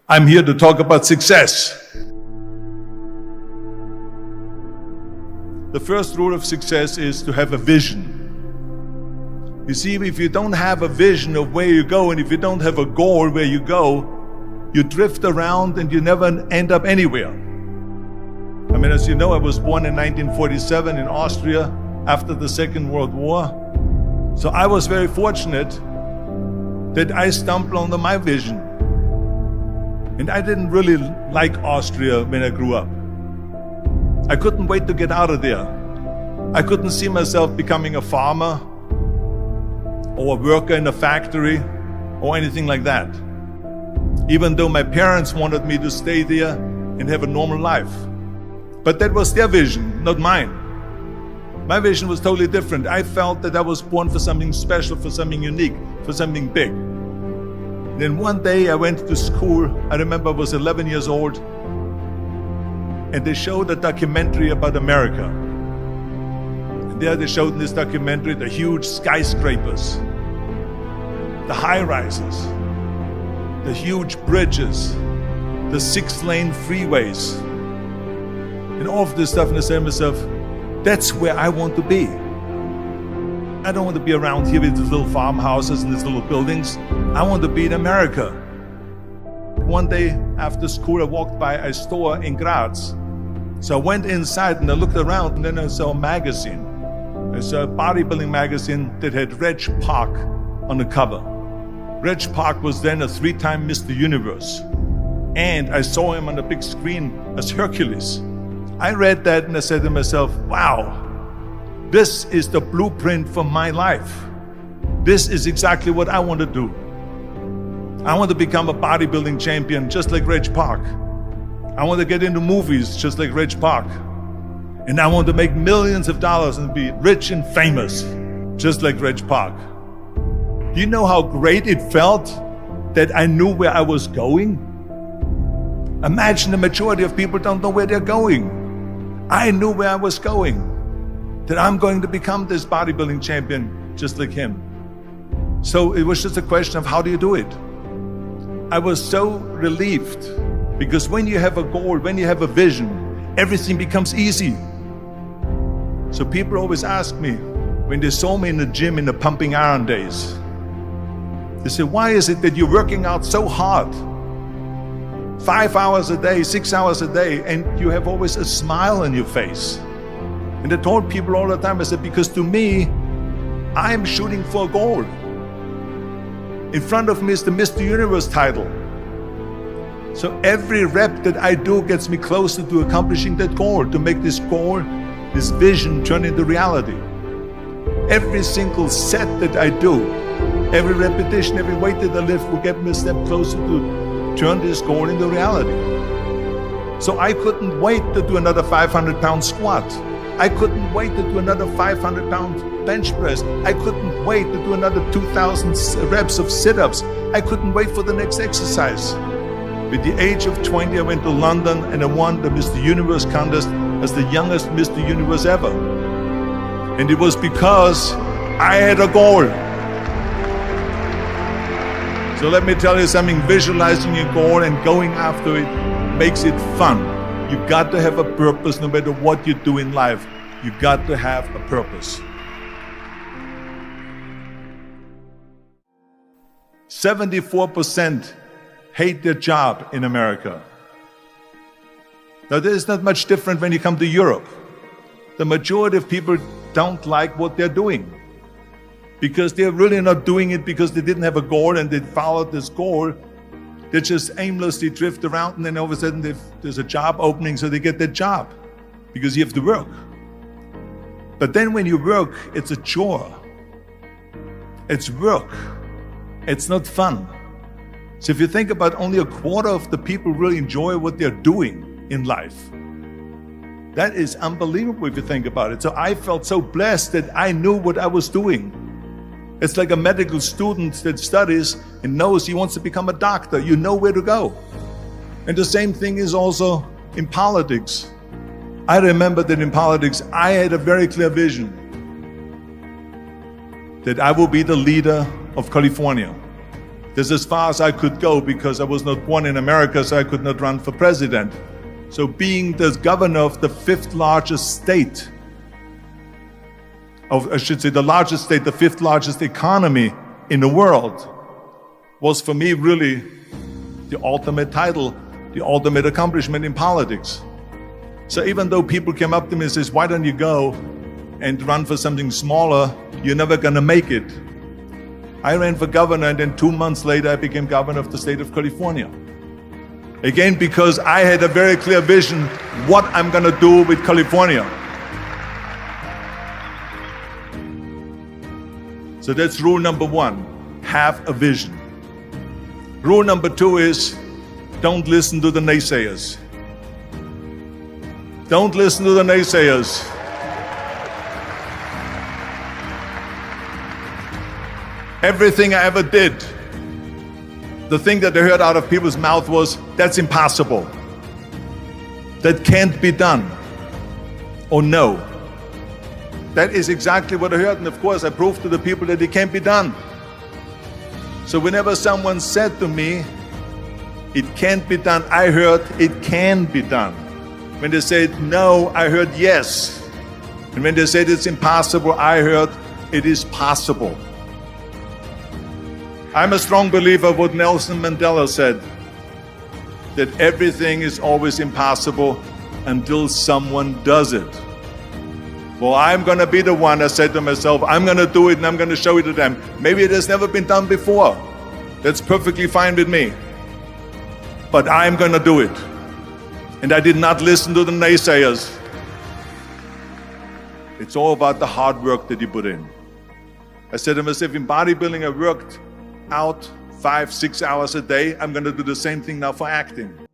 I'm here to talk about success. The first rule of success is to have a vision. You see, if you don't have a vision of where you go, and if you don't have a goal where you go, you drift around and you never end up anywhere. I mean, as you know, I was born in 1947 in Austria after the Second World War. So I was very fortunate that I stumbled onto my vision. And I didn't really like Austria when I grew up. I couldn't wait to get out of there. I couldn't see myself becoming a farmer or a worker in a factory or anything like that. Even though my parents wanted me to stay there and have a normal life. But that was their vision, not mine. My vision was totally different. I felt that I was born for something special, for something unique, for something big. Then one day I went to school. I remember I was 11 years old, and they showed a documentary about America. And there they showed in this documentary the huge skyscrapers, the high-rises, the huge bridges, the 6-lane freeways, and all of this stuff. And I said to myself, that's where I want to be. I don't want to be around here with these little farmhouses and these little buildings. I want to be in America. One day after school, I walked by a store in Graz. So I went inside and I looked around, and then I saw a magazine. I saw a bodybuilding magazine that had Reg Park on the cover. Reg Park was then a 3-time Mr. Universe. And I saw him on the big screen as Hercules. I read that and I said to myself, wow, this is the blueprint for my life. This is exactly what I want to do. I want to become a bodybuilding champion just like Reg Park. I want to get into movies just like Reg Park. And I want to make millions of dollars and be rich and famous just like Reg Park. Do you know how great it felt that I knew where I was going? Imagine the majority of people don't know where they're going. I knew where I was going, that I'm going to become this bodybuilding champion just like him. So it was just a question of how do you do it? I was so relieved, because when you have a goal, when you have a vision, everything becomes easy. So people always ask me, when they saw me in the gym in the pumping iron days, they say, why is it that you're working out so hard? 5 hours a day, 6 hours a day, and you have always a smile on your face. And I told people all the time, I said, because to me, I'm shooting for a goal. In front of me is the Mr. Universe title. So every rep that I do gets me closer to accomplishing that goal, to make this goal, this vision turn into reality. Every single set that I do, every repetition, every weight that I lift will get me a step closer to turn this goal into reality. So I couldn't wait to do another 500-pound squat. I couldn't wait to do another 500-pound bench press. I couldn't wait to do another 2,000 reps of sit-ups. I couldn't wait for the next exercise. At the age of 20, I went to London and I won the Mr. Universe contest as the youngest Mr. Universe ever. And it was because I had a goal. So let me tell you something, visualizing your goal and going after it makes it fun. You've got to have a purpose no matter what you do in life. You've got to have a purpose. 74% hate their job in America. Now, this is not much different when you come to Europe. The majority of people don't like what they're doing, because they're really not doing it because they didn't have a goal and they followed this goal. They just aimlessly drift around, and then all of a sudden there's a job opening, so they get that job because you have to work. But then when you work, it's a chore. It's work. It's not fun. So if you think about, only a quarter of the people really enjoy what they're doing in life. That is unbelievable if you think about it. So I felt so blessed that I knew what I was doing. It's like a medical student that studies and knows he wants to become a doctor. You know where to go. And the same thing is also in politics. I remember that in politics, I had a very clear vision that I will be the leader of California. This is as far as I could go because I was not born in America, so I could not run for president. So being the governor of the fifth largest state, the largest state, the fifth largest economy in the world, was for me really the ultimate title, the ultimate accomplishment in politics. So even though people came up to me and says, why don't you go and run for something smaller, you're never gonna make it. I ran for governor, and then 2 months later I became governor of the state of California. Again, because I had a very clear vision what I'm gonna do with California. So that's rule number one, have a vision. Rule number two is, don't listen to the naysayers. Don't listen to the naysayers. Everything I ever did, the thing that I heard out of people's mouth was, that's impossible. That can't be done. Or no. That is exactly what I heard, and of course I proved to the people that it can't be done. So whenever someone said to me, it can't be done, I heard, it can be done. When they said no, I heard yes. And when they said it's impossible, I heard it is possible. I'm a strong believer of what Nelson Mandela said, that everything is always impossible until someone does it. Well, I'm going to be the one, I said to myself, I'm going to do it and I'm going to show it to them. Maybe it has never been done before. That's perfectly fine with me. But I'm going to do it. And I did not listen to the naysayers. It's all about the hard work that you put in. I said to myself, in bodybuilding I worked out 5-6 hours a day. I'm going to do the same thing now for acting.